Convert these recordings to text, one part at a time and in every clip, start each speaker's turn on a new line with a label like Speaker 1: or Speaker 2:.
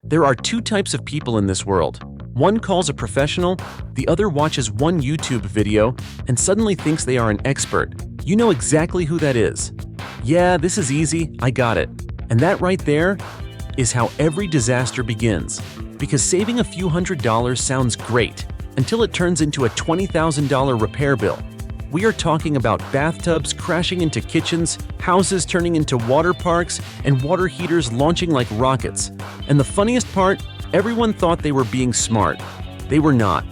Speaker 1: There are two types of people in this world. One calls a professional, the other watches one YouTube video and suddenly thinks they are an expert. You know exactly who that is. Yeah, this is easy, I got it. And that right there is how every disaster begins. Because saving a few $100s sounds great, until it turns into a $20,000 repair bill. We are talking about bathtubs crashing into kitchens, houses turning into water parks, and water heaters launching like rockets. And the funniest part, everyone thought they were being smart. They were not.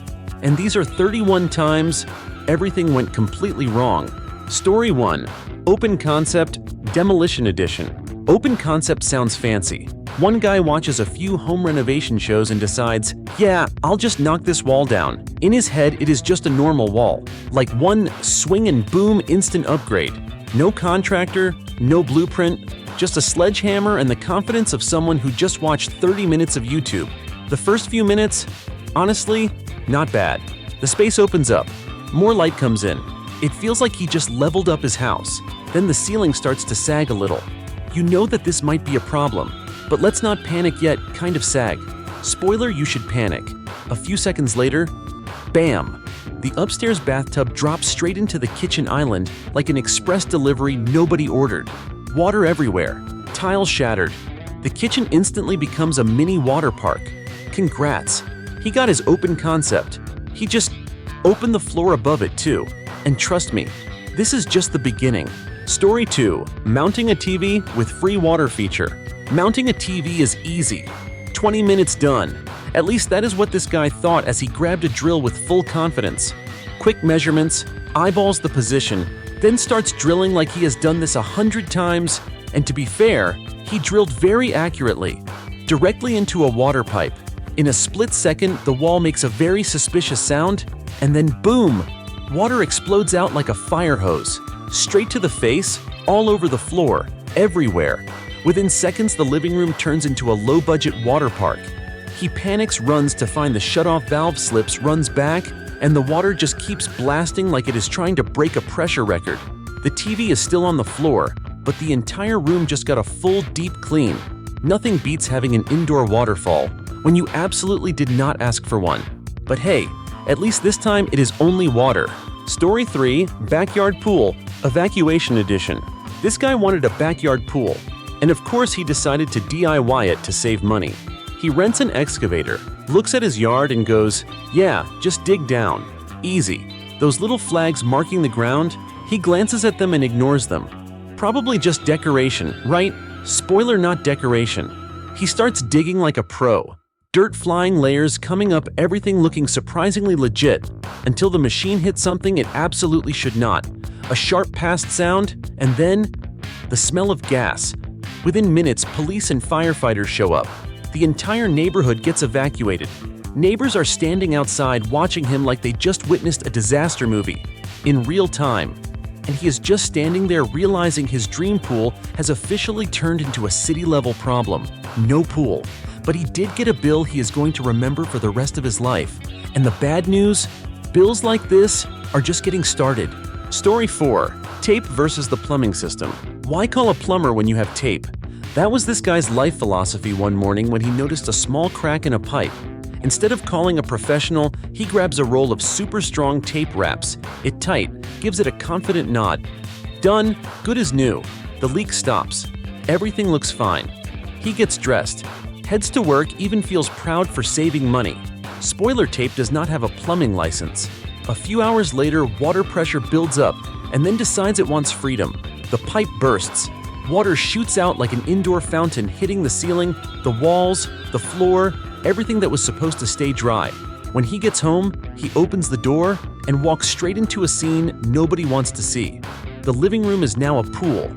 Speaker 1: And these are 31 times everything went completely wrong. Story 1. Open Concept, Demolition Edition. Open concept sounds fancy. One guy watches a few home renovation shows and decides, yeah, I'll just knock this wall down. In his head, it is just a normal wall. Like one swing and boom instant upgrade. No contractor, no blueprint, just a sledgehammer and the confidence of someone who just watched 30 minutes of YouTube. The first few minutes, honestly, not bad. The space opens up. More light comes in. It feels like he just leveled up his house. Then the ceiling starts to sag a little. You know that this might be a problem. But let's not panic yet, kind of sag. Spoiler, you should panic. A few seconds later, bam! The upstairs bathtub drops straight into the kitchen island like an express delivery nobody ordered. Water everywhere. Tiles shattered. The kitchen instantly becomes a mini water park. Congrats! He got his open concept. He just opened the floor above it too. And trust me, this is just the beginning. Story 2. Mounting a TV with free water feature. Mounting a TV is easy. 20 minutes done. At least that is what this guy thought as he grabbed a drill with full confidence. Quick measurements, eyeballs the position, then starts drilling like he has done this 100 times, and to be fair, he drilled very accurately, directly into a water pipe. In a split second, the wall makes a very suspicious sound, and then boom! Water explodes out like a fire hose. Straight to the face, all over the floor, everywhere. Within seconds, the living room turns into a low-budget water park. He panics, runs to find the shut-off valve slips, runs back, and the water just keeps blasting like it is trying to break a pressure record. The TV is still on the floor, but the entire room just got a full deep clean. Nothing beats having an indoor waterfall when you absolutely did not ask for one. But hey, at least this time it is only water. Story 3. Backyard Pool, Evacuation Edition. This guy wanted a backyard pool. And of course he decided to DIY it to save money. He rents an excavator, looks at his yard and goes, yeah, just dig down. Easy. Those little flags marking the ground, he glances at them and ignores them. Probably just decoration, right? Spoiler, not decoration. He starts digging like a pro. Dirt flying, layers coming up, everything looking surprisingly legit, until the machine hits something it absolutely should not. A sharp past sound, and then the smell of gas. Within minutes, police and firefighters show up. The entire neighborhood gets evacuated. Neighbors are standing outside watching him like they just witnessed a disaster movie, in real time. And he is just standing there realizing his dream pool has officially turned into a city-level problem. No pool. But he did get a bill he is going to remember for the rest of his life. And the bad news? Bills like this are just getting started. Story 4. Tape versus the plumbing system. Why call a plumber when you have tape? That was this guy's life philosophy one morning when he noticed a small crack in a pipe. Instead of calling a professional, he grabs a roll of super strong tape, wraps it tight, gives it a confident nod. Done, good as new. The leak stops. Everything looks fine. He gets dressed, heads to work, even feels proud for saving money. Spoiler, tape does not have a plumbing license. A few hours later, water pressure builds up and then decides it wants freedom. The pipe bursts. Water shoots out like an indoor fountain, hitting the ceiling, the walls, the floor, everything that was supposed to stay dry. When he gets home, he opens the door and walks straight into a scene nobody wants to see. The living room is now a pool.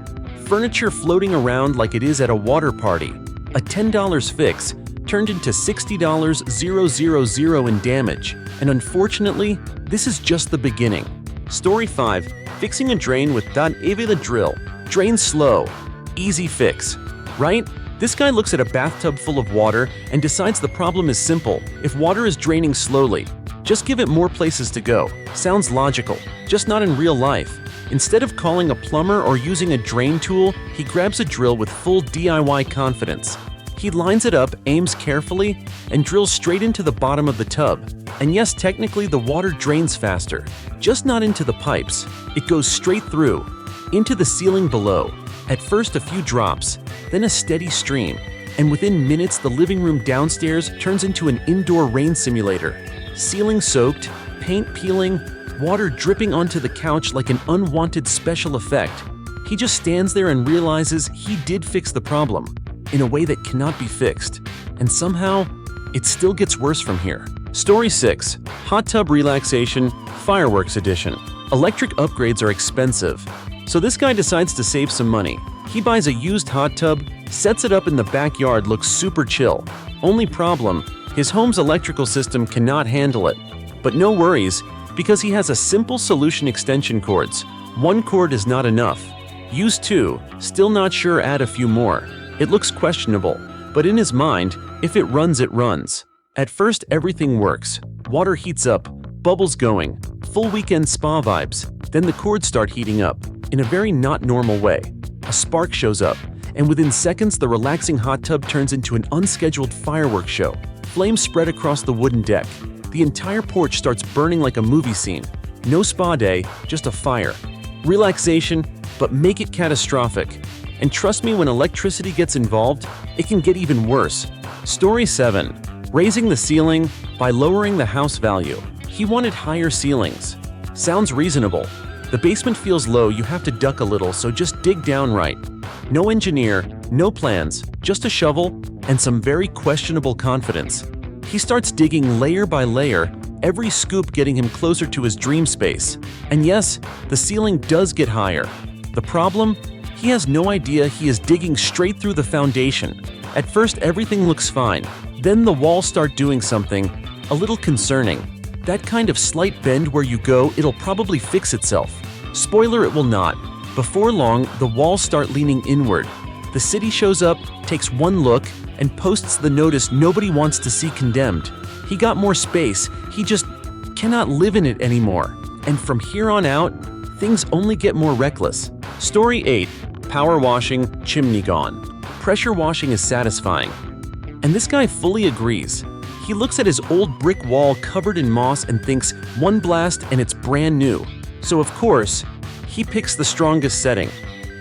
Speaker 1: Furniture floating around like it is at a water party. A $10 fix turned into $60,000 in damage. And unfortunately, this is just the beginning. Story 5. Fixing a drain with avoidable drill. Drain slow. Easy fix. Right? This guy looks at a bathtub full of water and decides the problem is simple. If water is draining slowly, just give it more places to go. Sounds logical, just not in real life. Instead of calling a plumber or using a drain tool, he grabs a drill with full DIY confidence. He lines it up, aims carefully, and drills straight into the bottom of the tub. And yes, technically the water drains faster, just not into the pipes. It goes straight through, into the ceiling below. At first a few drops, then a steady stream, and within minutes the living room downstairs turns into an indoor rain simulator. Ceiling soaked, paint peeling, water dripping onto the couch like an unwanted special effect. He just stands there and realizes he did fix the problem, in a way that cannot be fixed. And somehow, it still gets worse from here. Story 6. Hot Tub Relaxation, Fireworks Edition. Electric upgrades are expensive, so this guy decides to save some money. He buys a used hot tub, sets it up in the backyard, looks super chill. Only problem, his home's electrical system cannot handle it. But no worries, because he has a simple solution: extension cords. One cord is not enough. Use 2, still not sure, add a few more. It looks questionable, but in his mind, if it runs, it runs. At first, everything works. Water heats up, bubbles going, full weekend spa vibes. Then the cords start heating up, in a very not normal way. A spark shows up, and within seconds the relaxing hot tub turns into an unscheduled fireworks show. Flames spread across the wooden deck. The entire porch starts burning like a movie scene. No spa day, just a fire. Relaxation, but make it catastrophic. And trust me, when electricity gets involved, it can get even worse. Story 7. Raising the ceiling by lowering the house value. He wanted higher ceilings. Sounds reasonable. The basement feels low, you have to duck a little, so just dig down right. No engineer, no plans, just a shovel and some very questionable confidence. He starts digging layer by layer, every scoop getting him closer to his dream space. And yes, the ceiling does get higher. The problem? He has no idea he is digging straight through the foundation. At first, everything looks fine. Then the walls start doing something a little concerning. That kind of slight bend where you go, it'll probably fix itself. Spoiler, it will not. Before long, the walls start leaning inward. The city shows up, takes one look, and posts the notice nobody wants to see condemned. He got more space, he just cannot live in it anymore. And from here on out, things only get more reckless. Story 8. Power washing, chimney gone. Pressure washing is satisfying. And this guy fully agrees. He looks at his old brick wall covered in moss and thinks, one blast and it's brand new. So of course, he picks the strongest setting.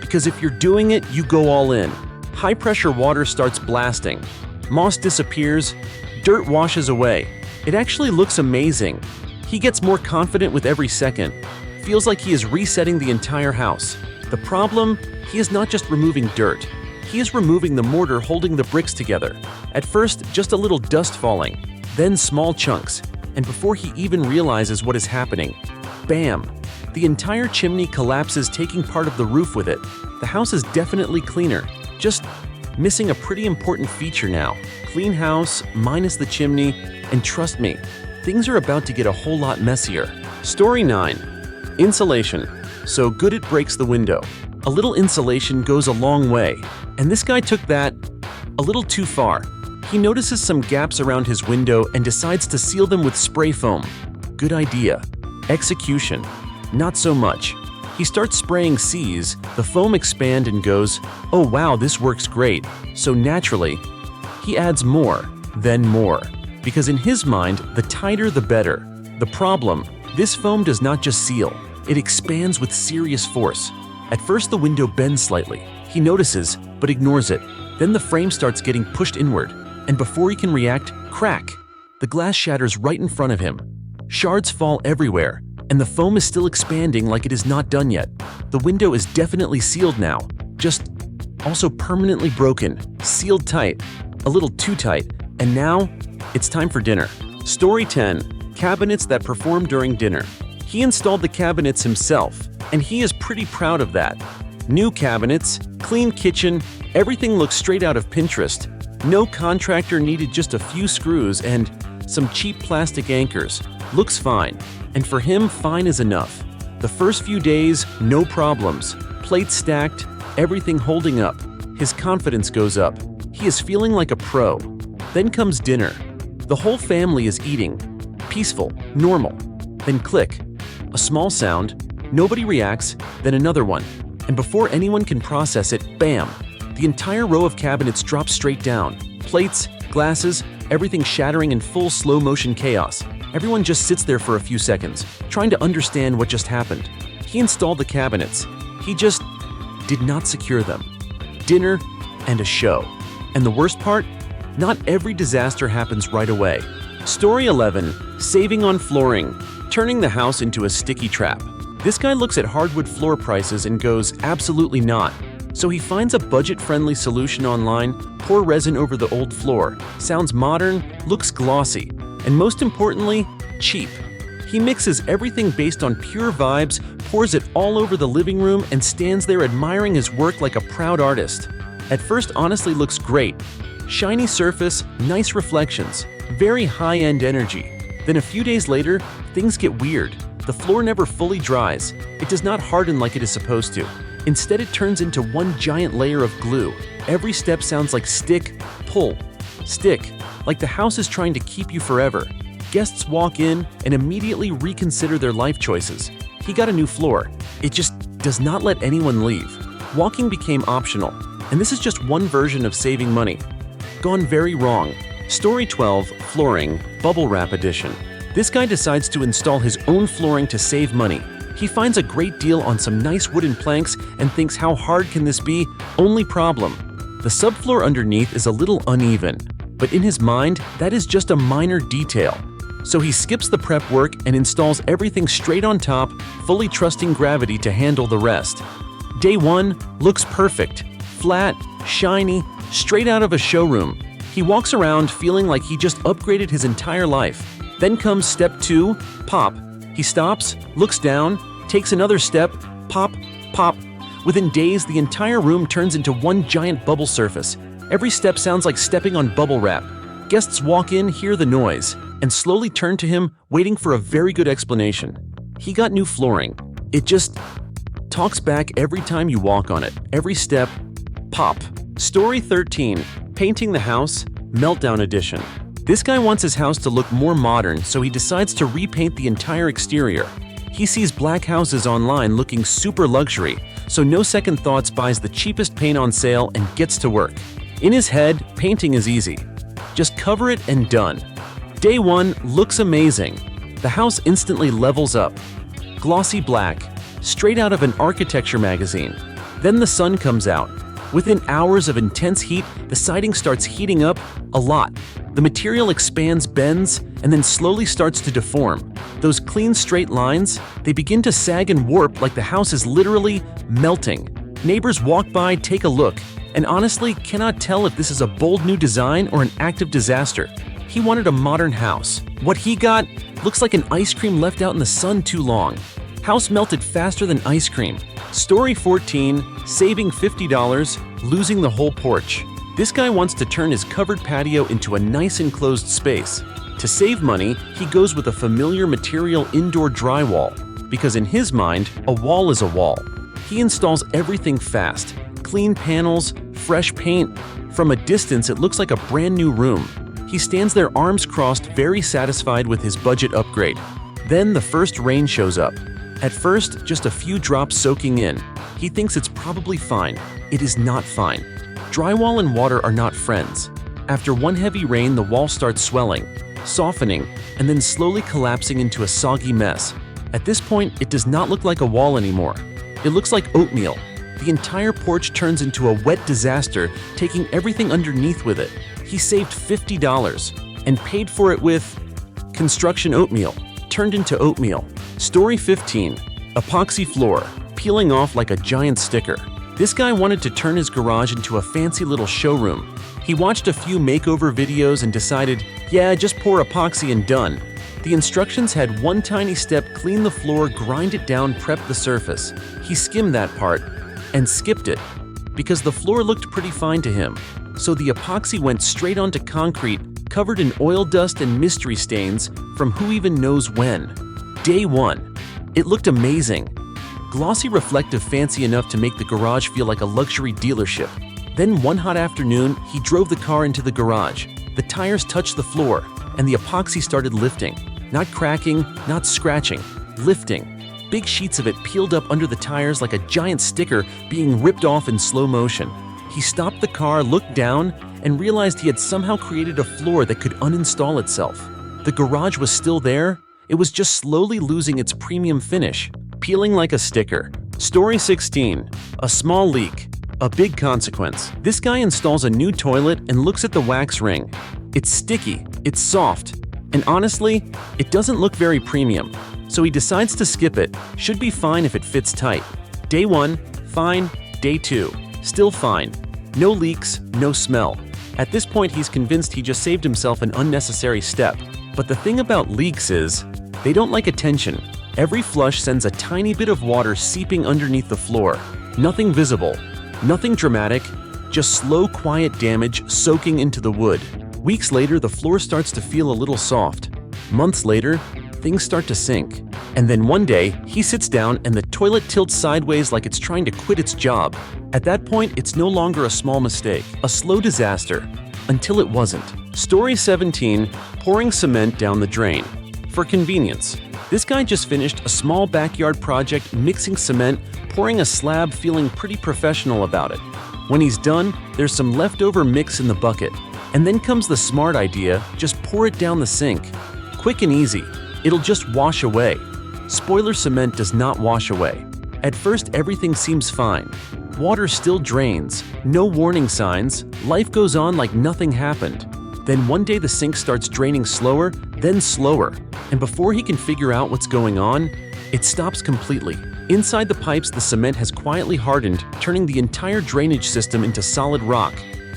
Speaker 1: Because if you're doing it, you go all in. High pressure water starts blasting. Moss disappears, dirt washes away. It actually looks amazing. He gets more confident with every second. Feels like he is resetting the entire house. The problem? He is not just removing dirt. He is removing the mortar holding the bricks together. At first, just a little dust falling, then small chunks, and before he even realizes what is happening, bam! The entire chimney collapses, taking part of the roof with it. The house is definitely cleaner, just missing a pretty important feature now. Clean house, minus the chimney, and trust me, things are about to get a whole lot messier. Story 9. Insulation. So good it breaks the window. A little insulation goes a long way, and this guy took that a little too far. He notices some gaps around his window and decides to seal them with spray foam. Good idea. Execution. Not so much. He starts spraying C's, the foam expand and goes, oh wow, this works great. So naturally, he adds more, then more. Because in his mind, the tighter the better. The problem, this foam does not just seal, it expands with serious force. At first the window bends slightly. He notices, but ignores it. Then the frame starts getting pushed inward, and before he can react, crack! The glass shatters right in front of him. Shards fall everywhere, and the foam is still expanding like it is not done yet. The window is definitely sealed now, just also permanently broken, sealed tight, a little too tight, and now it's time for dinner. Story 10. Cabinets that perform during dinner. He installed the cabinets himself, and he is pretty proud of that. New cabinets, clean kitchen, everything looks straight out of Pinterest. No contractor needed, just a few screws and some cheap plastic anchors. Looks fine, and for him, fine is enough. The first few days, no problems. Plates stacked, everything holding up. His confidence goes up. He is feeling like a pro. Then comes dinner. The whole family is eating. Peaceful, normal. Then click. A small sound. Nobody reacts, then another one. And before anyone can process it, bam! The entire row of cabinets drops straight down. Plates, glasses, everything shattering in full slow-motion chaos. Everyone just sits there for a few seconds, trying to understand what just happened. He installed the cabinets. He just did not secure them. Dinner and a show. And the worst part? Not every disaster happens right away. Story 11. Saving on flooring. Turning the house into a sticky trap. This guy looks at hardwood floor prices and goes, absolutely not. So he finds a budget-friendly solution online, pour resin over the old floor. Sounds modern, looks glossy, and most importantly, cheap. He mixes everything based on pure vibes, pours it all over the living room, and stands there admiring his work like a proud artist. At first, honestly looks great. Shiny surface, nice reflections, very high-end energy. Then a few days later, things get weird. The floor never fully dries. It does not harden like it is supposed to. Instead, it turns into one giant layer of glue. Every step sounds like stick, pull, stick, like the house is trying to keep you forever. Guests walk in and immediately reconsider their life choices. He got a new floor. It just does not let anyone leave. Walking became optional. And this is just one version of saving money. Gone very wrong. Story 12, Flooring, Bubble Wrap Edition. This guy decides to install his own flooring to save money. He finds a great deal on some nice wooden planks and thinks, how hard can this be? Only problem: the subfloor underneath is a little uneven. But in his mind, that is just a minor detail. So he skips the prep work and installs everything straight on top, fully trusting gravity to handle the rest. Day 1 looks perfect. Flat, shiny, straight out of a showroom. He walks around feeling like he just upgraded his entire life. Then comes step 2, pop. He stops, looks down, takes another step, pop, pop. Within days, the entire room turns into one giant bubble surface. Every step sounds like stepping on bubble wrap. Guests walk in, hear the noise, and slowly turn to him, waiting for a very good explanation. He got new flooring. It just talks back every time you walk on it. Every step, pop. Story 13. Painting the House, Meltdown Edition. This guy wants his house to look more modern, so he decides to repaint the entire exterior. He sees black houses online looking super luxury, so no second thoughts buys the cheapest paint on sale and gets to work. In his head, painting is easy. Just cover it and done. Day 1 looks amazing. The house instantly levels up. Glossy black, straight out of an architecture magazine. Then the sun comes out. Within hours of intense heat, the siding starts heating up a lot. The material expands, bends, and then slowly starts to deform. Those clean, straight lines, they begin to sag and warp like the house is literally melting. Neighbors walk by, take a look, and honestly cannot tell if this is a bold new design or an active disaster. He wanted a modern house. What he got looks like an ice cream left out in the sun too long. House melted faster than ice cream. Story 14, Saving $50, Losing the Whole Porch. This guy wants to turn his covered patio into a nice enclosed space. To save money, he goes with a familiar material indoor drywall, because in his mind, a wall is a wall. He installs everything fast. Clean panels, fresh paint. From a distance, it looks like a brand new room. He stands there arms crossed, very satisfied with his budget upgrade. Then the first rain shows up. At first, just a few drops soaking in. He thinks it's probably fine. It is not fine. Drywall and water are not friends. After one heavy rain, the wall starts swelling, softening, and then slowly collapsing into a soggy mess. At this point, it does not look like a wall anymore. It looks like oatmeal. The entire porch turns into a wet disaster, taking everything underneath with it. He saved $50 and paid for it with construction oatmeal, turned into oatmeal. Story 15, Epoxy Floor, Peeling Off Like a Giant Sticker. This guy wanted to turn his garage into a fancy little showroom. He watched a few makeover videos and decided, yeah, just pour epoxy and done. The instructions had one tiny step: clean the floor, grind it down, prep the surface. He skimmed that part and skipped it because the floor looked pretty fine to him. So the epoxy went straight onto concrete, covered in oil dust and mystery stains from who even knows when. Day 1. It looked amazing. Glossy, reflective, fancy enough to make the garage feel like a luxury dealership. Then one hot afternoon, he drove the car into the garage. The tires touched the floor, and the epoxy started lifting. Not cracking, not scratching, lifting. Big sheets of it peeled up under the tires like a giant sticker being ripped off in slow motion. He stopped the car, looked down, and realized he had somehow created a floor that could uninstall itself. The garage was still there, it was just slowly losing its premium finish, peeling like a sticker. Story 16. A small leak. A big consequence. This guy installs a new toilet and looks at the wax ring. It's sticky, it's soft, and honestly, it doesn't look very premium. So he decides to skip it. Should be fine if it fits tight. Day 1, fine. Day 2, still fine. No leaks, no smell. At this point, he's convinced he just saved himself an unnecessary step. But the thing about leaks is, they don't like attention. Every flush sends a tiny bit of water seeping underneath the floor. Nothing visible, nothing dramatic, just slow, quiet damage soaking into the wood. Weeks later, the floor starts to feel a little soft. Months later, things start to sink. And then one day, he sits down and the toilet tilts sideways like it's trying to quit its job. At that point, it's no longer a small mistake, a slow disaster, until it wasn't. Story 17. Pouring cement down the drain. For convenience. This guy just finished a small backyard project mixing cement, pouring a slab, feeling pretty professional about it. When he's done, there's some leftover mix in the bucket. And then comes the smart idea, just pour it down the sink. Quick and easy. It'll just wash away. Spoiler: cement does not wash away. At first, everything seems fine. Water still drains, no warning signs, life goes on like nothing happened. Then one day the sink starts draining slower, then slower, and before he can figure out what's going on, it stops completely. Inside the pipes, the cement has quietly hardened, turning the entire drainage system into solid rock.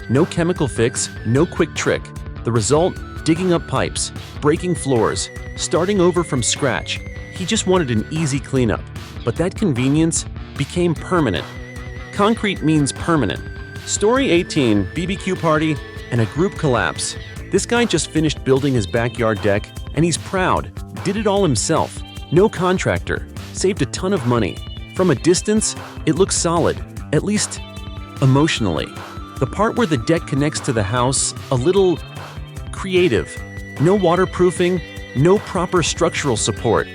Speaker 1: No chemical fix, no quick trick. The result? Digging up pipes, breaking floors, starting over from scratch. He just wanted an easy cleanup, but that convenience became permanent. Concrete means permanent. Story 18. BBQ party and a group collapse. This guy just finished building his backyard deck, and he's proud. Did it all himself. No contractor. Saved a ton of money. From a distance, it looks solid, at least emotionally. The part where the deck connects to the house, a little creative. No waterproofing, no proper structural support.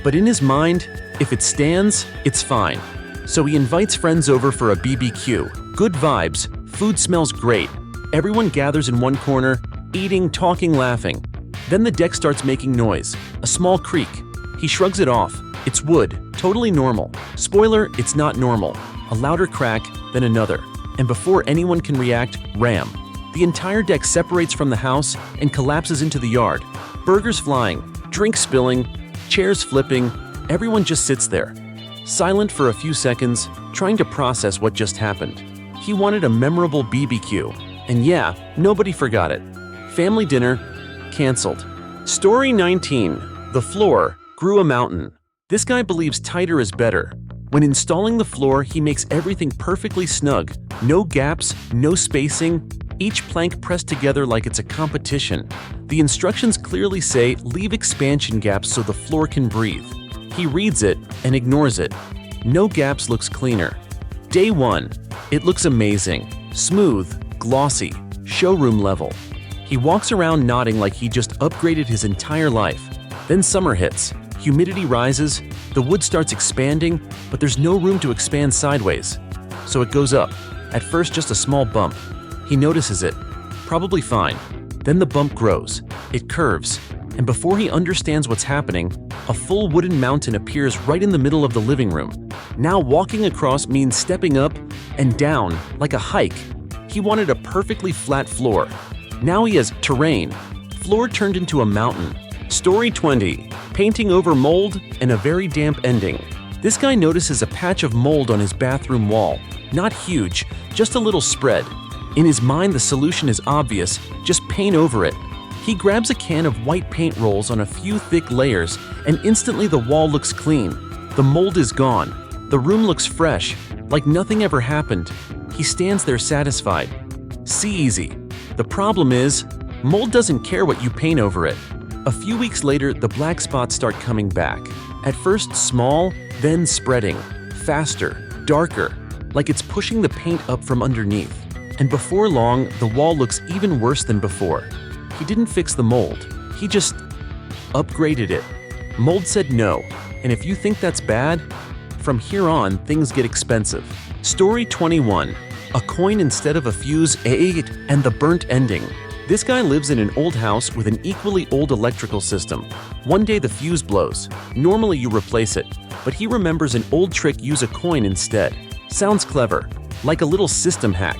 Speaker 1: But in his mind, if it stands, it's fine. So he invites friends over for a BBQ. Good vibes, food smells great. Everyone gathers in one corner, eating, talking, laughing. Then the deck starts making noise, a small creak. He shrugs it off. It's wood, totally normal. Spoiler: it's not normal. A louder crack, then another. And before anyone can react, ram. The entire deck separates from the house and collapses into the yard. Burgers flying, drinks spilling, chairs flipping. Everyone just sits there, silent for a few seconds, trying to process what just happened. He wanted a memorable BBQ. And yeah, nobody forgot it. Family dinner, canceled. Story 19. The floor grew a mountain. This guy believes tighter is better. When installing the floor, he makes everything perfectly snug. No gaps, no spacing, each plank pressed together like it's a competition. The instructions clearly say, leave expansion gaps so the floor can breathe. He reads it and ignores it. No gaps looks cleaner. Day 1. It looks amazing. Smooth, glossy, showroom level. He walks around nodding like he just upgraded his entire life. Then summer hits. Humidity rises, the wood starts expanding, but there's no room to expand sideways. So it goes up. At first, just a small bump. He notices it. Probably fine. Then the bump grows. It curves. And before he understands what's happening, a full wooden mountain appears right in the middle of the living room. Now walking across means stepping up and down, like a hike. He wanted a perfectly flat floor. Now he has terrain. Floor turned into a mountain. Story 20. Painting over mold and a very damp ending. This guy notices a patch of mold on his bathroom wall. Not huge, just a little spread. In his mind, the solution is obvious, just paint over it. He grabs a can of white paint rolls on a few thick layers, and instantly the wall looks clean. The mold is gone. The room looks fresh, like nothing ever happened. He stands there satisfied. See easy. The problem is, mold doesn't care what you paint over it. A few weeks later, the black spots start coming back. At first small, then spreading. Faster, darker, like it's pushing the paint up from underneath. And before long, the wall looks even worse than before. He didn't fix the mold. He just upgraded it. Mold said no. And if you think that's bad, from here on, things get expensive. Story 21. a coin instead of a fuse, and the burnt ending. This guy lives in an old house with an equally old electrical system. One day the fuse blows. Normally you replace it, but he remembers an old trick: use a coin instead. Sounds clever, like a little system hack.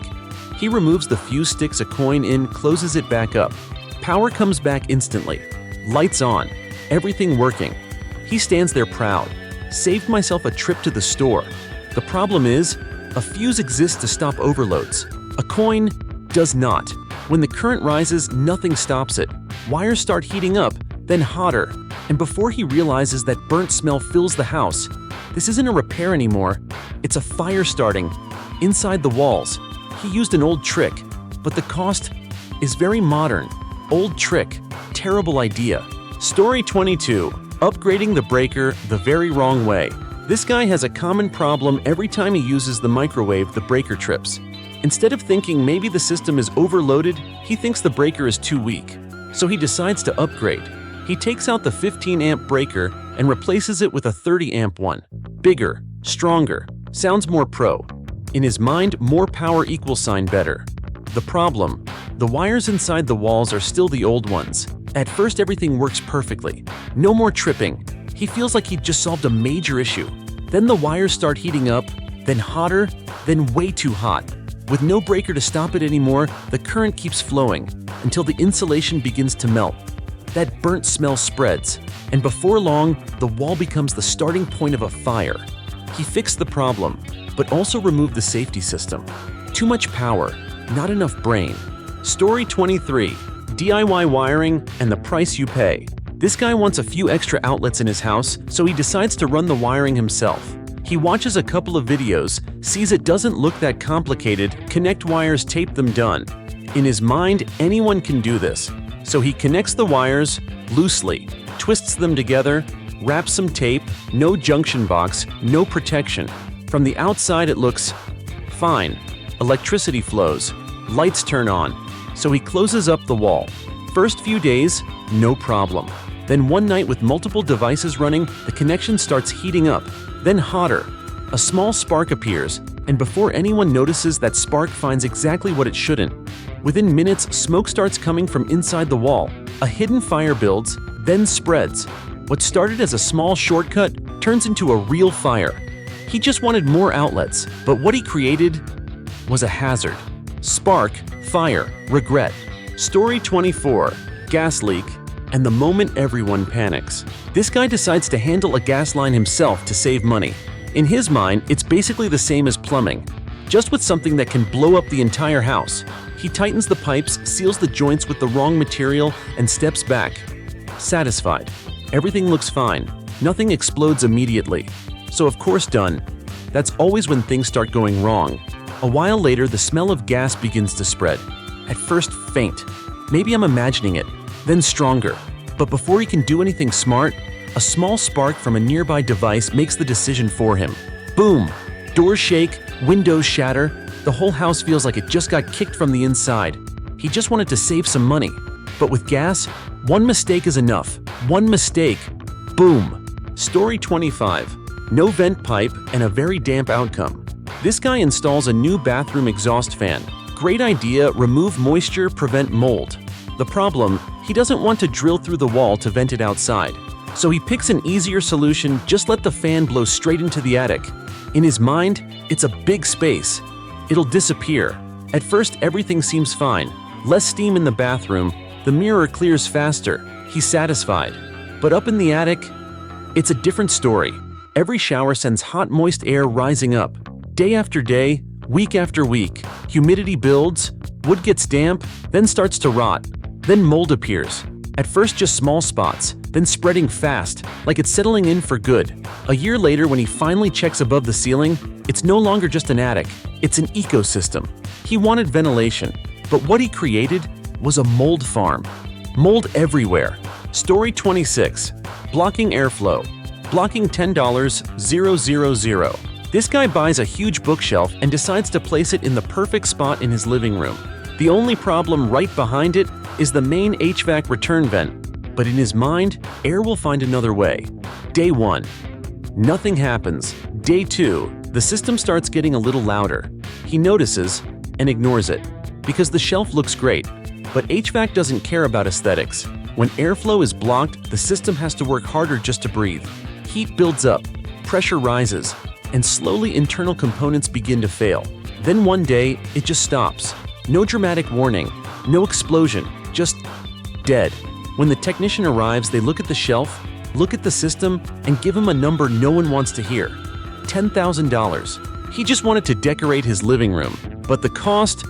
Speaker 1: He removes the fuse, sticks a coin in, closes it back up. Power comes back instantly. Lights on. Everything working. He stands there proud. Saved myself a trip to the store. The problem is, a fuse exists to stop overloads. A coin does not. When the current rises, nothing stops it. Wires start heating up, then hotter, and before he realizes that burnt smell fills the house. This isn't a repair anymore. It's a fire starting inside the walls. He used an old trick, but the cost is very modern. Old trick, terrible idea. Story 22. Upgrading the breaker the very wrong way. This guy has a common problem. Every time he uses the microwave, the breaker trips. Instead of thinking maybe the system is overloaded, he thinks the breaker is too weak. So he decides to upgrade. He takes out the 15-amp breaker and replaces it with a 30-amp one. Bigger, stronger, sounds more pro. In his mind, more power equals better. The problem: the wires inside the walls are still the old ones. At first everything works perfectly. No more tripping. He feels like he'd just solved a major issue. Then the wires start heating up, then hotter, then way too hot. With no breaker to stop it anymore, the current keeps flowing until the insulation begins to melt. That burnt smell spreads, and before long, the wall becomes the starting point of a fire. He fixed the problem, but also removed the safety system. Too much power, not enough brain. Story 23. DIY wiring and the price you pay. This guy wants a few extra outlets in his house, so he decides to run the wiring himself. He watches a couple of videos, sees it doesn't look that complicated, connect wires, tape them, done. In his mind, anyone can do this. So he connects the wires loosely, twists them together, wraps some tape, no junction box, no protection. From the outside it looks fine. Electricity flows, lights turn on. So he closes up the wall. First few days, no problem. Then one night with multiple devices running, the connection starts heating up, then hotter. A small spark appears, and before anyone notices, that spark finds exactly what it shouldn't. Within minutes, smoke starts coming from inside the wall. A hidden fire builds, then spreads. What started as a small shortcut turns into a real fire. He just wanted more outlets, but what he created was a hazard. Spark, fire, regret. Story 24. Gas leak, and the moment everyone panics. This guy decides to handle a gas line himself to save money. In his mind, it's basically the same as plumbing, just with something that can blow up the entire house. He tightens the pipes, seals the joints with the wrong material, and steps back. Satisfied. Everything looks fine. Nothing explodes immediately. So of course done. That's always when things start going wrong. A while later, the smell of gas begins to spread. At first faint. Maybe I'm imagining it. Then stronger. But before he can do anything smart, a small spark from a nearby device makes the decision for him. Boom! Doors shake, windows shatter. The whole house feels like it just got kicked from the inside. He just wanted to save some money. But with gas, one mistake is enough. One mistake. Boom! Story 25. No vent pipe and a very damp outcome. This guy installs a new bathroom exhaust fan. Great idea, remove moisture, prevent mold. The problem, he doesn't want to drill through the wall to vent it outside. So he picks an easier solution: just let the fan blow straight into the attic. In his mind, it's a big space. It'll disappear. At first, everything seems fine. Less steam in the bathroom, the mirror clears faster. He's satisfied. But up in the attic, it's a different story. Every shower sends hot, moist air rising up. Day after day, week after week, humidity builds, wood gets damp, then starts to rot. Then mold appears. At first just small spots, then spreading fast, like it's settling in for good. A year later, when he finally checks above the ceiling, it's no longer just an attic, it's an ecosystem. He wanted ventilation, but what he created was a mold farm. Mold everywhere. Story 26. Blocking airflow. Blocking $10,000. This guy buys a huge bookshelf and decides to place it in the perfect spot in his living room. The only problem right behind it is the main HVAC return vent. But in his mind, air will find another way. Day 1. Nothing happens. Day 2. The system starts getting a little louder. He notices and ignores it because the shelf looks great. But HVAC doesn't care about aesthetics. When airflow is blocked, the system has to work harder just to breathe. Heat builds up, pressure rises, and slowly internal components begin to fail. Then one day, it just stops. No dramatic warning, no explosion, just dead. When the technician arrives, they look at the shelf, look at the system, and give him a number no one wants to hear. $10,000. He just wanted to decorate his living room, but the cost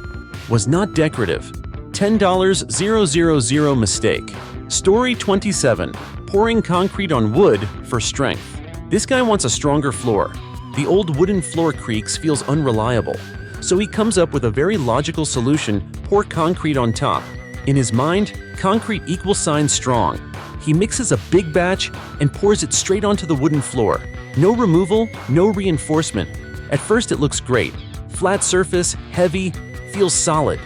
Speaker 1: was not decorative. $10,000 mistake. Story 27. Pouring concrete on wood for strength. This guy wants a stronger floor. The old wooden floor creaks, feels unreliable. So he comes up with a very logical solution: pour concrete on top. In his mind, concrete equals strong. He mixes a big batch and pours it straight onto the wooden floor. No removal, no reinforcement. At first it looks great. Flat surface, heavy, feels solid.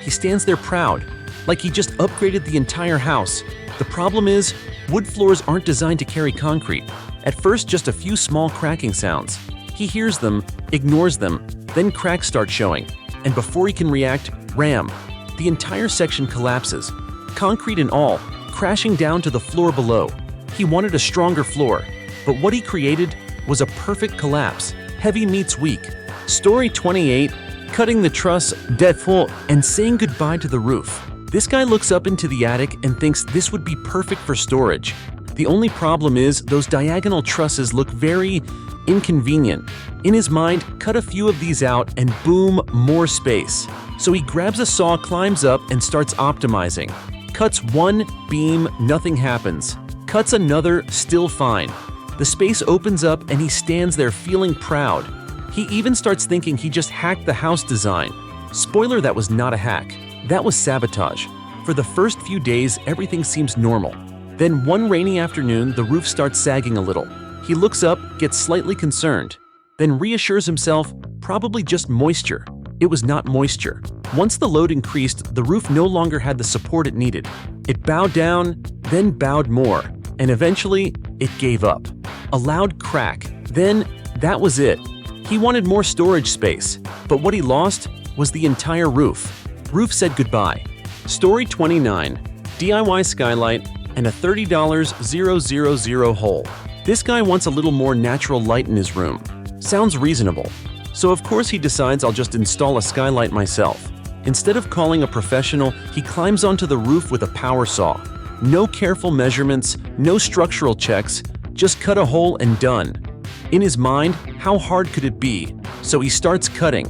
Speaker 1: He stands there proud, like he just upgraded the entire house. The problem is, wood floors aren't designed to carry concrete. At first, just a few small cracking sounds. He hears them, ignores them, then cracks start showing. And before he can react, ram! The entire section collapses, concrete and all, crashing down to the floor below. He wanted a stronger floor, but what he created was a perfect collapse. Heavy meets weak. Story 28. Cutting the truss, défaut, and saying goodbye to the roof. This guy looks up into the attic and thinks this would be perfect for storage. The only problem is those diagonal trusses look very inconvenient. In his mind, cut a few of these out and boom, more space. So he grabs a saw, climbs up, and starts optimizing. Cuts one beam, nothing happens. Cuts another, still fine. The space opens up and he stands there feeling proud. He even starts thinking he just hacked the house design. Spoiler, that was not a hack. That was sabotage. For the first few days, everything seems normal. Then one rainy afternoon, the roof starts sagging a little. He looks up, gets slightly concerned, then reassures himself, probably just moisture. It was not moisture. Once the load increased, the roof no longer had the support it needed. It bowed down, then bowed more, and eventually, it gave up. A loud crack. Then, that was it. He wanted more storage space, but what he lost was the entire roof. Roof said goodbye. Story 29. DIY skylight and a $30,000 hole. This guy wants a little more natural light in his room. Sounds reasonable. So of course he decides, I'll just install a skylight myself. Instead of calling a professional, he climbs onto the roof with a power saw. No careful measurements, no structural checks, just cut a hole and done. In his mind, how hard could it be? So he starts cutting.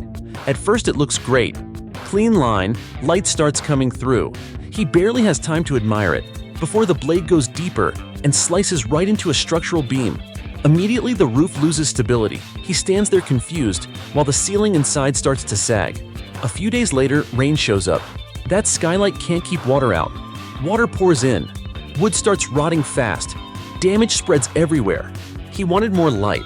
Speaker 1: At first it looks great. Clean line, light starts coming through. He barely has time to admire it before the blade goes deeper and slices right into a structural beam. Immediately the roof loses stability. He stands there confused while the ceiling inside starts to sag. A few days later, rain shows up. That skylight can't keep water out. Water pours in. Wood starts rotting fast. Damage spreads everywhere. He wanted more light,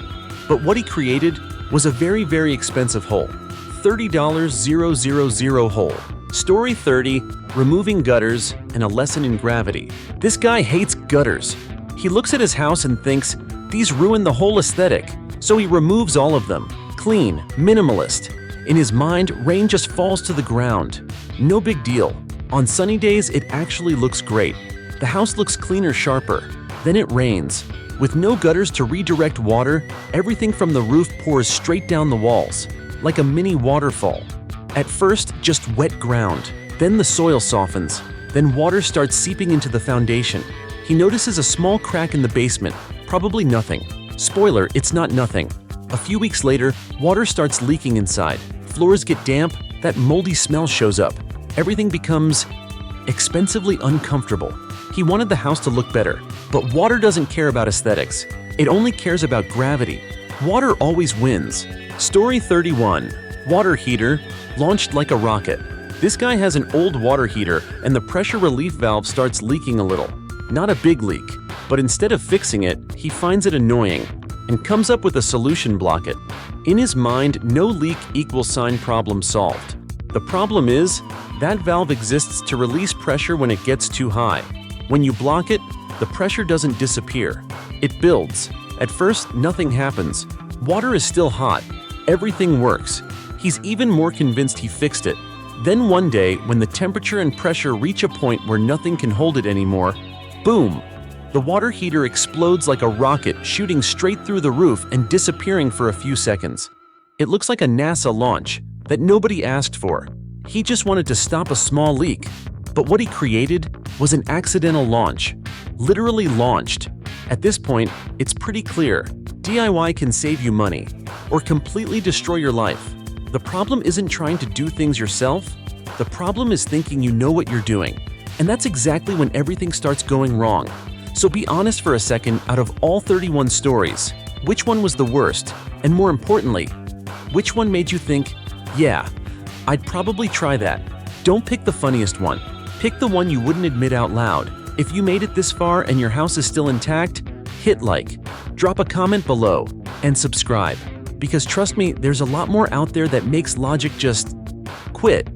Speaker 1: but what he created was a very, very expensive hole. $30,000 hole. Story 30. Removing gutters and a lesson in gravity. This guy hates gutters. He looks at his house and thinks, these ruin the whole aesthetic. So he removes all of them. Clean, minimalist. In his mind, rain just falls to the ground. No big deal. On sunny days, it actually looks great. The house looks cleaner, sharper. Then it rains. With no gutters to redirect water, everything from the roof pours straight down the walls, like a mini waterfall. At first, just wet ground. Then the soil softens. Then water starts seeping into the foundation. He notices a small crack in the basement. Probably nothing. Spoiler, it's not nothing. A few weeks later, water starts leaking inside. Floors get damp, that moldy smell shows up. Everything becomes expensively uncomfortable. He wanted the house to look better, but water doesn't care about aesthetics. It only cares about gravity. Water always wins. Story 31. Water heater, launched like a rocket. This guy has an old water heater and the pressure relief valve starts leaking a little. Not a big leak, but instead of fixing it, he finds it annoying and comes up with a solution: block it. In his mind, no leak equals problem solved. The problem is, that valve exists to release pressure when it gets too high. When you block it, the pressure doesn't disappear. It builds. At first, nothing happens. Water is still hot. Everything works. He's even more convinced he fixed it. Then one day, when the temperature and pressure reach a point where nothing can hold it anymore, boom! The water heater explodes like a rocket, shooting straight through the roof and disappearing for a few seconds. It looks like a NASA launch that nobody asked for. He just wanted to stop a small leak. But what he created was an accidental launch. Literally launched. At this point, it's pretty clear. DIY can save you money or completely destroy your life. The problem isn't trying to do things yourself. The problem is thinking you know what you're doing. And that's exactly when everything starts going wrong. So be honest for a second, out of all 31 stories, which one was the worst? And more importantly, which one made you think, yeah, I'd probably try that? Don't pick the funniest one. Pick the one you wouldn't admit out loud. If you made it this far and your house is still intact, hit like, drop a comment below, and subscribe. Because trust me, there's a lot more out there that makes logic just quit.